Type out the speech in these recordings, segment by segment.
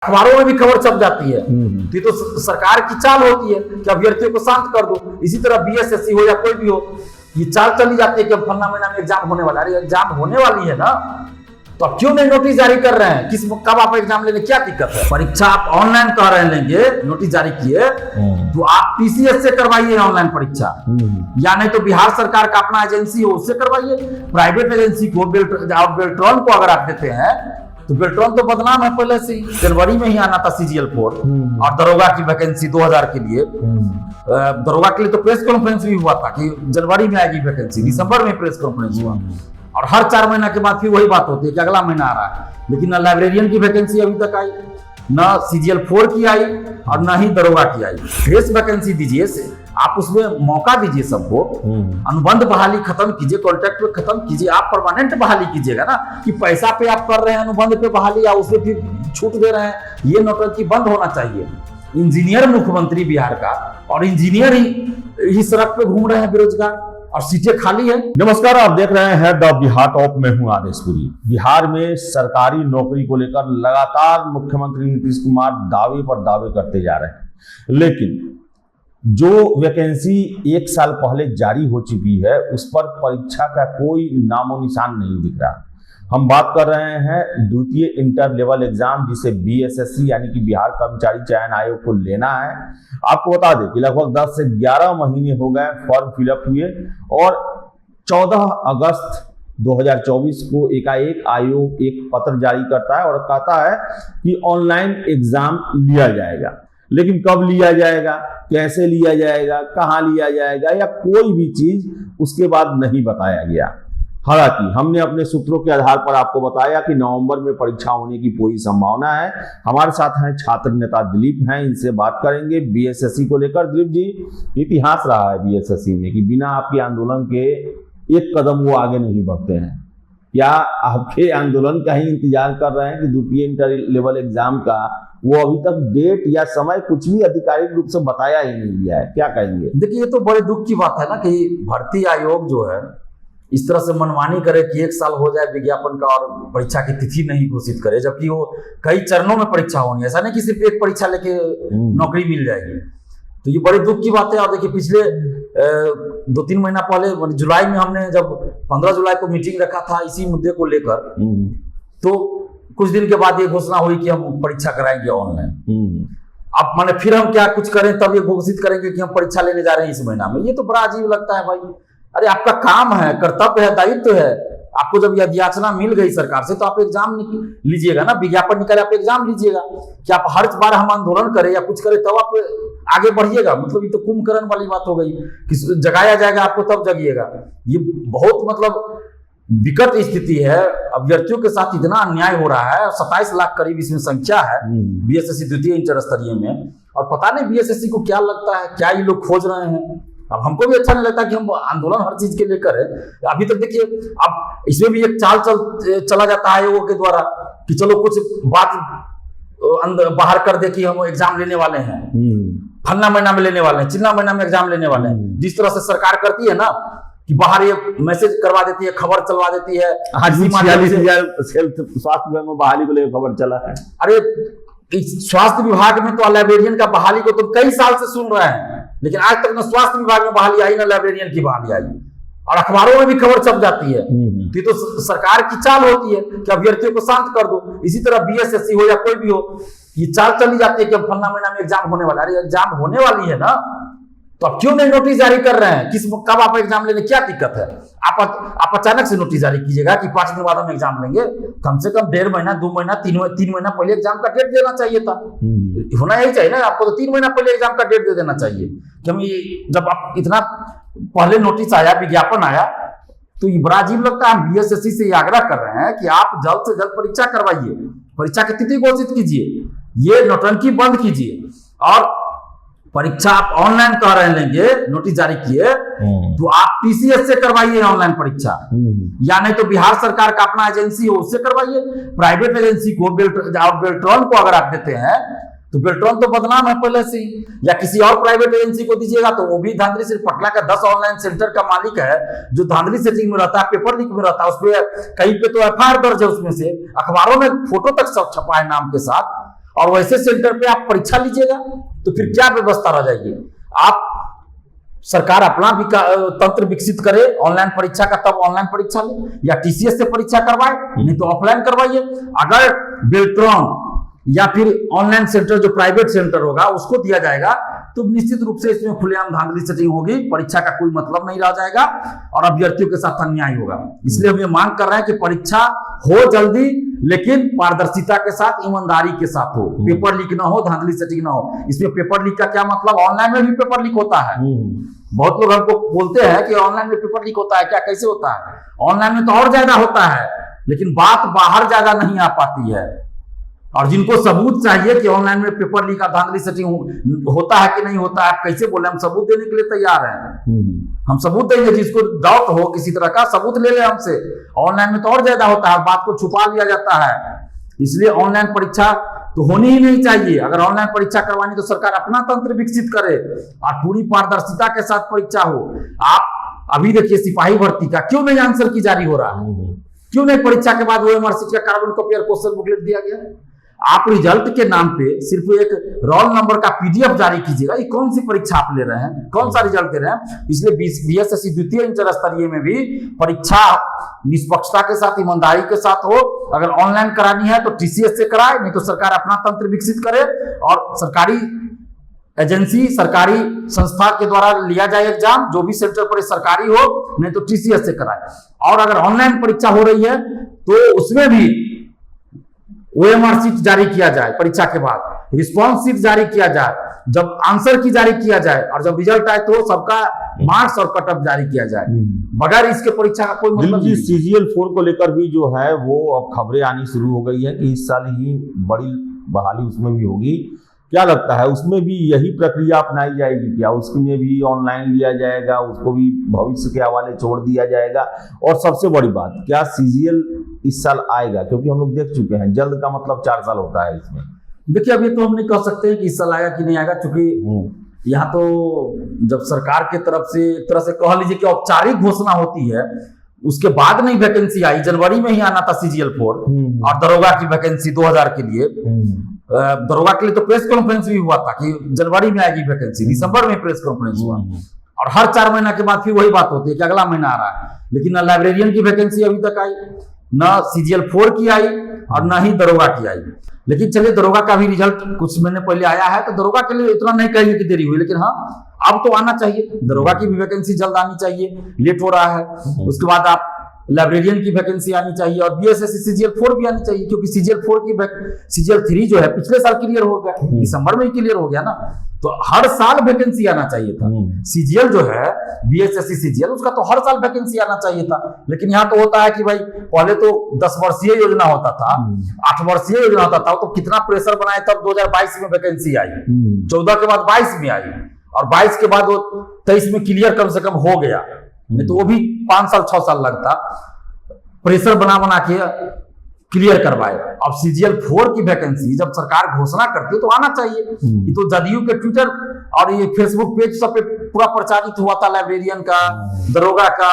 अखबारों में भी खबर छप जाती है। तो ये तो सरकार की चाल होती है कि अभ्यर्थियों को शांत कर दो। इसी तरह बीएसएससी हो या कोई भी हो, ये चाल चली जाती है कि अब फलना महीना में एग्जाम होने वाला है। अरे एग्जाम होने वाली है ना, तो अब क्यों नहीं नोटिस जारी कर रहे हैं? कब आप एग्जाम लेने, क्या दिक्कत है? परीक्षा आप ऑनलाइन कह रहे हैं लेंगे, नोटिस जारी किए तो आप टीसीएस से करवाइए ऑनलाइन परीक्षा, या नहीं तो बिहार सरकार का अपना एजेंसी हो उससे करवाइए। प्राइवेट एजेंसी को बेल्ट्रॉन को अगर आप देते हैं तो बेल्ट्रॉन तो बदनाम है पहले से। जनवरी में ही आना था CGL-4 और दरोगा की वैकेंसी 2000 के लिए। दरोगा के लिए तो प्रेस कॉन्फ्रेंस भी हुआ था कि जनवरी में आएगी वैकेंसी, दिसंबर में प्रेस कॉन्फ्रेंस हुआ, और हर 4 महीना के बाद फिर वही बात होती है कि अगला महीना आ रहा है। लेकिन न लाइब्रेरियन की वैकेंसी अभी तक आई, न CGL-4 की आई और न ही दरोगा की आई। फ्रेश वैकेंसी दीजिए, आप उसमें मौका दीजिए सबको। अनुबंध बहाली खत्म कीजिए, कॉन्ट्रैक्ट पे खत्म कीजिए, आप परमानेंट बहाली कीजिएगा ना। कि पैसा पे आप कर रहे हैं अनुबंध पे बहाली या उसमें फिर छूट दे रहे हैं, ये नौटंकी बंद होना चाहिए। इंजीनियर मुख्यमंत्री बिहार का, और इंजीनियर ही सड़क पे घूम रहे हैं बेरोजगार, और सीटें खाली है। नमस्कार, आप देख रहे हैं द बिहार टॉप में हूं आदेश पुरी। बिहार में सरकारी नौकरी को लेकर लगातार मुख्यमंत्री नीतीश कुमार दावे पर दावे करते जा रहे हैं, लेकिन जो वैकेंसी 1 साल पहले जारी हो चुकी है उस पर परीक्षा का कोई नामो निशान नहीं दिख रहा। हम बात कर रहे हैं द्वितीय इंटर लेवल एग्जाम, जिसे BSSC यानी कि बिहार कर्मचारी चयन आयोग को लेना है। आपको बता दें कि लगभग 10 से 11 महीने हो गए फॉर्म फिलअप हुए, और 14 अगस्त 2024 को एकाएक आयोग एक पत्र जारी करता है और कहता है कि ऑनलाइन एग्जाम लिया जाएगा। लेकिन कब लिया जाएगा, कैसे लिया जाएगा, कहां लिया जाएगा, या कोई भी चीज उसके बाद नहीं बताया गया। हालांकि हमने अपने सूत्रों के आधार पर आपको बताया कि नवंबर में परीक्षा होने की पूरी संभावना है। हमारे साथ हैं छात्र नेता दिलीप हैं, इनसे बात करेंगे BSSC को लेकर। दिलीप जी, इतिहास रहा है BSSC में कि बिना आपके आंदोलन के एक कदम वो आगे नहीं बढ़ते हैं। क्या आपके आंदोलन का ही इंतजार कर रहे हैं कि द्वितीय इंटर लेवल एग्जाम का वो अभी तक डेट या समय कुछ भी आधिकारिक रूप से बताया ही नहीं गया है? क्या कहेंगे? देखिए, ये तो बड़े दुख की बात है ना कि भर्ती आयोग जो है इस तरह से मनमानी करे कि 1 साल हो जाए विज्ञापन का और परीक्षा की तिथि नहीं घोषित करे, जबकि वो कई चरणों में परीक्षा होनी है। ऐसा नहीं कि सिर्फ एक परीक्षा लेके नौकरी मिल जाएगी। तो ये बड़े दुख की बात है। और देखिए, पिछले 2-3 महीना पहले जुलाई में हमने जब 15 जुलाई को मीटिंग रखा था इसी मुद्दे को लेकर, तो कुछ दिन के बाद ये घोषणा हुई कि हम परीक्षा कराएंगे ऑनलाइन। अब माने फिर हम क्या कुछ करें तब ये घोषित करेंगे कि हम परीक्षा लेने जा रहे हैं इस महीना में। ये तो बड़ा अजीब लगता है भाई। अरे आपका काम है, कर्तव्य है, दायित्व है। आपको जब यह याचना मिल गई सरकार से तो आप एग्जाम लीजिएगा ना, विज्ञापन निकाले आप एग्जाम लीजिएगा। कि आप हर बार हम आंदोलन करें या कुछ करें तब आप आगे बढ़िएगा, मतलब ये तो कुंभकर्ण वाली बात हो गई कि जगाया जाएगा आपको तब जगिएगा। ये बहुत मतलब विकट स्थिति है। अभ्यर्थियों के साथ इतना अन्याय हो रहा है। 27 लाख करीब इसमें संख्या है BSSC द्वितीय इंटर स्तरीय में, और पता नहीं BSSC को क्या लगता है, क्या ये लोग खोज रहे हैं। अब हमको भी अच्छा नहीं लगता कि हम आंदोलन हर चीज के लेकर है। अभी तक देखिए, अब इसमें भी एक चाल चला जाता है आयोगों के द्वारा कि चलो कुछ बात बाहर कर दे कि हम एग्जाम लेने वाले हैं, फलना महीना में लेने वाले हैं, चिल्ला महीना में एग्जाम लेने वाले हैं। जिस तरह से सरकार करती है ना कि बाहर ये मैसेज करवा देती है, खबर चलवा देती है। आज 46,000 स्वास्थ्य विभाग में बहाली को लेकर खबर चला है। अरे स्वास्थ्य विभाग में तो लाइब्रेरियन का बहाली को तो कई साल से सुन रहे हैं, लेकिन आज तक न स्वास्थ्य विभाग में बहाली आई, न लाइब्रेरियन की बहाली आई, और अखबारों में भी खबर छप जाती है। ये तो सरकार की चाल होती है कि अभ्यर्थियों को शांत कर दो। इसी तरह BSSC हो या कोई भी हो, ये चाल चली जाती है कि अब फलना महीना में एग्जाम होने वाला है। अरे एग्जाम होने वाली है ना, तो अब क्यों नहीं नोटिस जारी कर रहे हैं? कब आप एग्जाम लेने, क्या दिक्कत है? आप अचानक से नोटिस जारी कीजिएगा कि 5 दिन बाद हम एग्जाम लेंगे। कम से कम 1.5 महीना, 2 महीना, 3 महीना पहले एग्जाम का डेट देना चाहिए था। होना यही चाहिए ना, आपको तो 3 महीना पहले एग्जाम का डेट दे देना चाहिए कि हम ये, जब आप इतना पहले नोटिस आया, विज्ञापन आया, तो ये बड़ा अजीब लगता है। हम BSSC से आग्रह कर रहे हैं कि आप जल्द से जल्द परीक्षा करवाइए, परीक्षा की तिथि घोषित कीजिए, ये नौटंकी बंद कीजिए। और परीक्षा आप ऑनलाइन कह रहे हैं लेंगे, नोटिस जारी किए तो आप TCS से करवाइए ऑनलाइन परीक्षा, या नहीं तो बिहार सरकार का अपना एजेंसी हो उससे करवाइए। प्राइवेट एजेंसी को बेल्ट्रॉन को अगर आप देते हैं तो बेल्ट्रॉन तो बदनाम है पहले से, या किसी और प्राइवेट एजेंसी को दीजिएगा तो वो भी धांधली से। पटना का 10 ऑनलाइन सेंटर का मालिक है जो धांधली सेटिंग में रहता है, पेपर लीक में रहता है, उसपे कहीं पे तो FIR दर्ज है, उसमें से अखबारों में फोटो तक सब छपा है नाम के साथ। और वैसे सेंटर पे आप परीक्षा लीजिएगा तो फिर क्या व्यवस्था रह जाएगी। आप सरकार अपना भी तंत्र विकसित करे ऑनलाइन परीक्षा का, तब ऑनलाइन परीक्षा ले या टीसीएस से परीक्षा करवाए, नहीं तो ऑफलाइन करवाइए। अगर बेल्ट्रॉन या फिर ऑनलाइन सेंटर जो प्राइवेट सेंटर होगा उसको दिया जाएगा तो निश्चित रूप से इसमें खुलेआम धांधली सेटिंग होगी, परीक्षा का कोई मतलब नहीं रह जाएगा और अभ्यर्थियों के साथ अन्याय होगा। इसलिए हम ये मांग कर रहे हैं कि परीक्षा हो जल्दी, लेकिन पारदर्शिता के साथ, ईमानदारी के साथ हो, पेपर लीक ना हो, धांधली सेटिंग ना हो। इसमें पेपर लीक का क्या मतलब, ऑनलाइन में भी पेपर लीक होता है। बहुत लोग हमको बोलते हैं कि ऑनलाइन में पेपर लीक होता है, क्या कैसे होता है? ऑनलाइन में तो और ज्यादा होता है, लेकिन बात बाहर ज्यादा नहीं आ पाती है। और जिनको सबूत चाहिए कि ऑनलाइन में पेपर लीक और धांधली सेटिंग होता है कि नहीं होता है, आप कैसे बोले? हम सबूत देने के लिए तैयार हैं। हम सबूत देंगे, जिसको डाउट हो किसी तरह का सबूत ले ले हमसे। ऑनलाइन में तो और ज्यादा होता है, बात को छुपा लिया जाता है। इसलिए ऑनलाइन परीक्षा तो होनी ही नहीं चाहिए। अगर ऑनलाइन परीक्षा करवानी तो सरकार अपना तंत्र विकसित करे और पूरी पारदर्शिता के साथ परीक्षा हो। आप अभी देखिए सिपाही भर्ती का क्यों नहीं आंसर की जारी हो रहा है? क्यों नहीं परीक्षा के बाद ओएमआर शीट का कार्बन कॉपी और क्वेश्चन बुकलेट दिया गया? आप रिजल्ट के नाम पे सिर्फ एक रोल नंबर का पीडीएफ जारी कीजिएगा। ये कौन सी परीक्षा आप ले रहे हैं? कौन सा रिजल्ट दे रहे हैं? इसलिए बीएसएससी द्वितीय इंटर स्तरीय में भी परीक्षा निष्पक्षता के साथ, ईमानदारी के साथ हो। अगर ऑनलाइन करानी है तो टीसीएस से कराए, नहीं तो सरकार अपना तंत्र विकसित करे और सरकारी एजेंसी, सरकारी संस्था के द्वारा लिया जाए एग्जाम। जो भी सेंटर पर सरकारी हो, नहीं तो टीसीएस से कराए। और अगर ऑनलाइन परीक्षा हो रही है तो उसमें भी ओएमआर शीट जारी किया जाए, परीक्षा के बाद रिस्पॉन्स शीट जारी किया जाए, जब आंसर की जारी किया जाए और जब रिजल्ट आए तो सबका मार्क्स और कट ऑफ जारी किया जाए। बगैर इसके परीक्षा का कोई मतलब नहीं। सीजीएल 4 को लेकर भी जो है वो अब खबरें आनी शुरू हो गई है कि इस साल ही बड़ी बहाली उसमें भी होगी। क्या लगता है, उसमें भी यही प्रक्रिया अपनाई जाएगी क्या? उसमें भी ऑनलाइन लिया जाएगा, उसको भी भविष्य के हवाले छोड़ दिया जाएगा? और सबसे बड़ी बात, क्या सीजीएल इस साल आएगा? क्योंकि हम लोग देख चुके हैं जल्द का मतलब 4 साल होता है इसमें। देखिए अभी तो हम नहीं कह सकते हैं कि इस साल आएगा कि नहीं आएगा, क्योंकि यहाँ तो जब सरकार के तरफ से एक तरह से कह लीजिए कि औपचारिक घोषणा होती है, उसके बाद नहीं वैकेंसी आई। जनवरी में ही आना था सीजीएल 4 और दरोगा की वैकेंसी 2000 के लिए। दरोगा के लिए तो प्रेस कॉन्फ्रेंस भी हुआ था कि जनवरी में आएगी वैकेंसी, दिसंबर में प्रेस कॉन्फ्रेंस हुआ। और हर 4 महीना के बाद फिर वही बात होती है कि अगला महीना आ रहा है। लेकिन न लाइब्रेरियन की वैकेंसी अभी तक आई, न सीजीएल 4 की आई और न ही दरोगा की आई। लेकिन चलिए दरोगा का भी रिजल्ट कुछ महीने पहले आया है, तो दरोगा के लिए इतना नहीं कहेंगे कि देरी हुई, लेकिन हाँ अब तो आना चाहिए। दरोगा की भी वैकेंसी जल्द आनी चाहिए, लेट हो रहा है। उसके बाद आप लाइब्रेरियन की वैकेंसी आनी चाहिए और बीएसएससी सीजीएल 4 भी आनी चाहिए, क्योंकि सीजीएल 4 की सीजीएल 3 जो है पिछले साल क्लियर हो गया, दिसंबर में ही क्लियर हो गया ना। तो हर साल वैकेंसी आना चाहिए था। सीजीएल जो है बीएसएससी सीजीएल, उसका तो हर साल वैकेंसी आना चाहिए था। लेकिन यहाँ तो होता है कि भाई पहले तो 10 वर्षीय योजना होता था, 8 वर्षीय योजना होता था, तो कितना प्रेशर बनाए, तब 2022 में वैकेंसी आई, 14 के बाद 22 में आई और 22 के बाद वो 23 में क्लियर कम से कम हो गया। नहीं तो वो भी 5 साल 6 साल लगता, प्रेशर बना के क्लियर करवाए। अब सीजीएल 4 की वैकेंसी जब सरकार घोषणा करती है तो आना चाहिए। ये तो जदयू के ट्विटर और ये फेसबुक पेज सब पे पूरा प्रचारित हुआ था, लाइब्रेरियन का, दरोगा का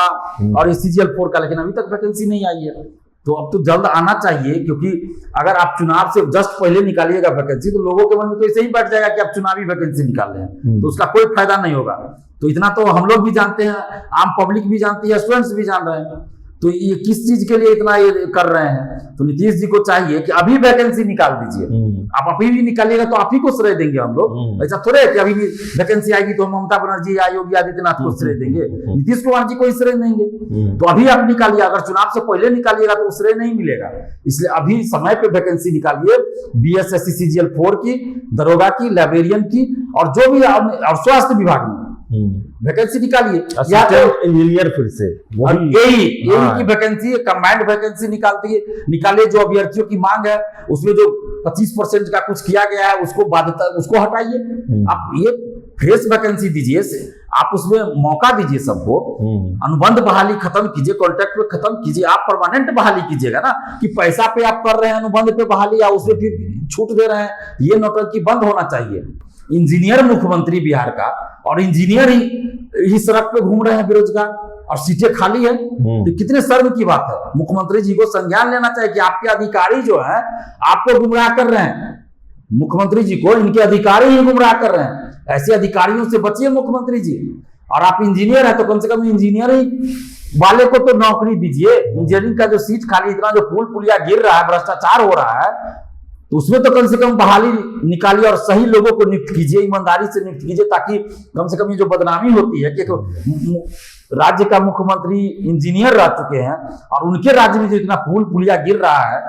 और ये सीजीएल 4 का, लेकिन अभी तक वैकेंसी नहीं आई है। तो अब तो जल्द आना चाहिए, क्योंकि अगर आप चुनाव से जस्ट पहले निकालिएगा वैकेंसी तो लोगों के मन में तो ऐसे ही बैठ जाएगा कि आप चुनावी वैकेंसी निकाल रहे हैं, तो उसका कोई फायदा नहीं होगा। तो इतना तो हम लोग भी जानते हैं, आम पब्लिक भी जानती है, स्टूडेंट्स भी जान रहे हैं। तो ये किस चीज के लिए इतना ये कर रहे हैं? तो नीतीश जी को चाहिए कि अभी वैकेंसी निकाल दीजिए। आप अभी भी निकालिएगा तो आप ही को श्रेय देंगे हम लोग। ऐसा थोड़े है कि अभी भी वैकेंसी आएगी तो ममता बनर्जी या योगी आदित्यनाथ को श्रेय देंगे, नीतीश कुमार जी को श्रेय देंगे। तो अभी आप निकालिए, अगर चुनाव से पहले निकालिएगा तो श्रेय नहीं मिलेगा। इसलिए अभी समय पे वैकेंसी निकालिए, बीएसएससी सीजीएल 4 की, दरोगा की, लाइब्रेरियन की और जो भी और स्वास्थ्य विभाग में वैकेंसी निकालिए। इंजीनियर फिर से यही की वैकेंसी, कंबाइंड वैकेंसी निकालिए। जो अभ्यर्थियों की मांग है उसमें जो 25% का कुछ किया गया है उसको बाध्यता, उसको हटाइए। आप ये फ्रेश वैकेंसी दीजिए, आप उसमें मौका दीजिए सबको। अनुबंध बहाली खत्म कीजिए, कॉन्ट्रैक्ट पे खत्म कीजिए। आप परमानेंट बहाली कीजिएगा ना, कि पैसा पे आप कर रहे हैं अनुबंध पे बहाली या उसमें फिर छूट दे रहे हैं, ये नौटंकी बंद होना चाहिए। इंजीनियर मुख्यमंत्री बिहार का और इंजीनियर ही सड़क पे घूम रहे हैं बेरोजगार और सीटें खाली है, तो कितने शर्म की बात है। मुख्यमंत्री जी को संज्ञान लेना चाहिए कि आपके अधिकारी जो है आपको गुमराह कर रहे हैं। मुख्यमंत्री जी को इनके अधिकारी ही गुमराह कर रहे हैं। ऐसे अधिकारियों से बचिए मुख्यमंत्री जी। और आप इंजीनियर है तो कम से कम इंजीनियर ही वाले को तो नौकरी दीजिए। इंजीनियरिंग का जो सीट खाली, इतना जो पुल पुलिया गिर रहा है, भ्रष्टाचार हो रहा है, तो उसमें तो कम से कम बहाली निकालिए और सही लोगों को नियुक्त कीजिए, ईमानदारी से नियुक्त कीजिए, ताकि कम से कम ये जो बदनामी होती है कि राज्य का मुख्यमंत्री इंजीनियर रह चुके हैं और उनके राज्य में जो इतना पुल पुलिया गिर रहा है,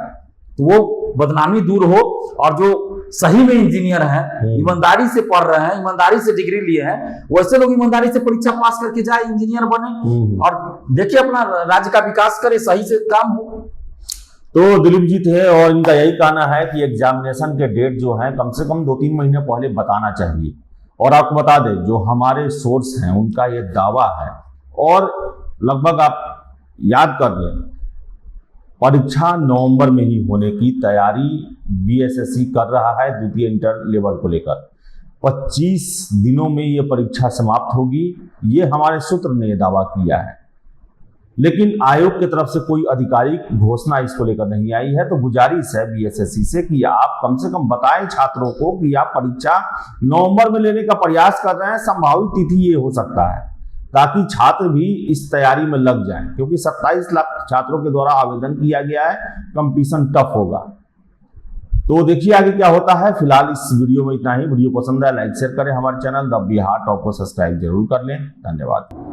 तो वो बदनामी दूर हो और जो सही में इंजीनियर हैं, ईमानदारी से पढ़ रहे हैं, ईमानदारी से डिग्री लिए हैं, वैसे लोग ईमानदारी से परीक्षा पास करके जाए, इंजीनियर बने और देखिए अपना राज्य का विकास करे, सही से काम हो। तो दिलीप जी थे और इनका यही कहना है कि एग्जामिनेशन के डेट जो है कम से कम 2-3 महीने पहले बताना चाहिए। और आपको बता दें, जो हमारे सोर्स हैं उनका ये दावा है, और लगभग आप याद कर लें, परीक्षा नवंबर में ही होने की तैयारी बीएसएससी कर रहा है द्वितीय इंटर लेवल को लेकर। 25 दिनों में ये परीक्षा समाप्त होगी, ये हमारे सूत्र ने दावा किया है। लेकिन आयोग की तरफ से कोई आधिकारिक घोषणा इसको लेकर नहीं आई है। तो गुजारिश है बीएसएससी से कि आप कम से कम बताएं छात्रों को कि आप परीक्षा नवंबर में लेने का प्रयास कर रहे हैं, संभावित तिथि ये हो सकता है, ताकि छात्र भी इस तैयारी में लग जाएं, क्योंकि 27 लाख छात्रों के द्वारा आवेदन किया गया है, कंपटीशन टफ होगा। तो देखिए आगे क्या होता है। फिलहाल इस वीडियो में इतना ही। वीडियो पसंद है लाइक शेयर करें, हमारे चैनल द बिहार टॉप को सब्सक्राइब जरूर कर लें। धन्यवाद।